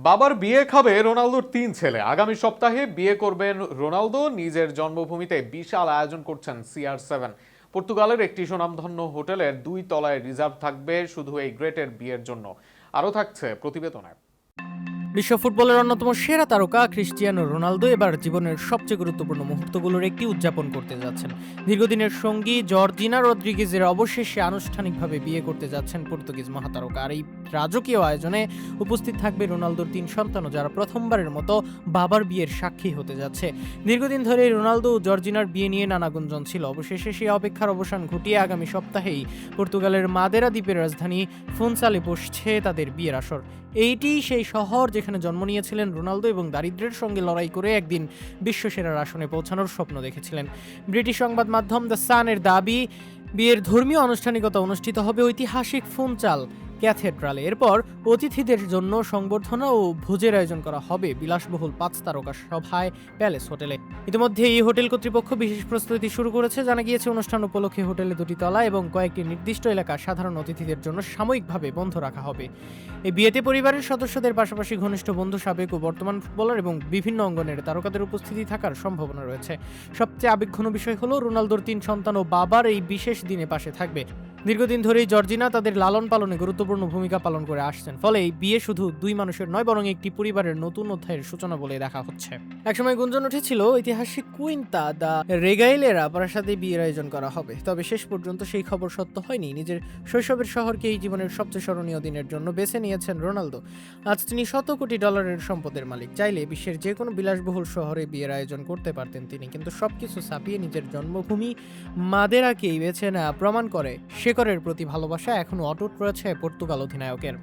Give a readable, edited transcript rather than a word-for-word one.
বাবার বিয়ে খাবে রোনালদোর 3 ছেলে। আগামী সপ্তাহে বিয়ে করবেন রোনালদো। নিজের জন্মভূমিতে বিশাল আয়োজন করছেন CR7। পর্তুগালের একটি সুনামধন্য হোটেলের 2 তলায় রিজার্ভ থাকবে শুধু এই গ্রেটের বিয়ের জন্য। আরও থাকছে প্রতিবেদনে। বিশ্ব ফুটবলের অন্যতম সেরা তারকা ক্রিস্টিয়ানো রোনালদো এবার জীবনের সবচেয়ে গুরুত্বপূর্ণ মুহূর্তগুলোর একটি উদযাপন করতে যাচ্ছেন। দীর্ঘদিনের সঙ্গী জর্জিনা রদ্রিগেজের অবশেষে আনুষ্ঠানিকভাবে বিয়ে করতে যাচ্ছেন পর্তুগিজ মহাতারকা। আর এই রাজকীয় আয়োজনে উপস্থিত থাকবে রোনালদোর 3 সন্তানও, যারা প্রথমবারের মতো বাবার বিয়ের সাক্ষী হতে যাচ্ছে। দীর্ঘদিন ধরে রোনালদো ও জর্জিনার বিয়ে নিয়ে নানা গুঞ্জন ছিল। অবশেষে সেই অপেক্ষার অবসান ঘটিয়ে আগামী সপ্তাহেই পর্তুগালের মাদেরা দ্বীপের রাজধানী ফুনসালে বসছে তাদের বিয়ের আসর। এইটি সেই শহর যেখানে জন্ম নিয়েছিলেন রোনালদো এবং দারিদ্র্যের সঙ্গে লড়াই করে একদিন বিশ্বসেরার আসনে পৌঁছানোর স্বপ্ন দেখেছিলেন। ব্রিটিশ সংবাদ মাধ্যম দ্য সানের দাবি, বিয়ের ধর্মীয় আনুষ্ঠানিকতা অনুষ্ঠিত হবে ঐতিহাসিক ফুনচাল ক্যাথেড্রালে। এরপর অতিথিদের জন্য সংবর্ধনা ও ভোজের আয়োজন করা হবে বিলাসবহুল 5 তারকা সভায় প্যালেস হোটেলে। ইতিমধ্যে এই হোটেল কর্তৃপক্ষ বিশেষ প্রস্তুতি শুরু করেছে। জানা গিয়েছে, অনুষ্ঠান উপলক্ষে হোটেলে 2টি তলা এবং কয়েকটি নির্দিষ্ট এলাকা সাধারণ অতিথিদের জন্য সাময়িকভাবে বন্ধ রাখা হবে। এই বিয়েতে পরিবারের সদস্যদের পাশাপাশি ঘনিষ্ঠ বন্ধু, সাবেক ও বর্তমান ফুটবলার এবং বিভিন্ন অঙ্গনের তারকাদের উপস্থিতি থাকার সম্ভাবনা রয়েছে। সবচেয়ে আবেগঘন বিষয় হলো রোনালদোর 3 সন্তান ও বাবার এই বিশেষ দিনে পাশে থাকবে। দীর্ঘদিন ধরেই জর্জিনা তাদের লালন পালনে গুরুত্বপূর্ণ ভূমিকা পালন করে আসছেন। ফলে এই বিয়ে শুধু 2 মানুষের নয়, বরং একটি পরিবারের নতুন অধ্যায়ের সূচনা বলে দেখা হচ্ছে। একসময় গুঞ্জন উঠেছিল ঐতিহাসিক কুইন্তা দা রেগাইলেরা প্রাসাদে বিয়ের আয়োজন করা হবে, তবে শেষ পর্যন্ত সেই খবর সত্য হয়নি। নিজের শৈশবের শহরকে এই জীবনের সবচেয়ে স্মরণীয় দিনের জন্য বেছে নিয়েছেন রোনালদো। আজ তিনি $100 কোটি সম্পদের মালিক। চাইলে বিশ্বের যে কোনো বিলাসবহুল শহরে বিয়ের আয়োজন করতে পারতেন তিনি, কিন্তু সবকিছু ছাপিয়ে নিজের জন্মভূমি মাদেরাকেই বেছে নেওয়া প্রমাণ করে শেকরের প্রতি ভালোবাসা এখনো অটুট রয়েছে পর্তুগাল অধিনায়কের।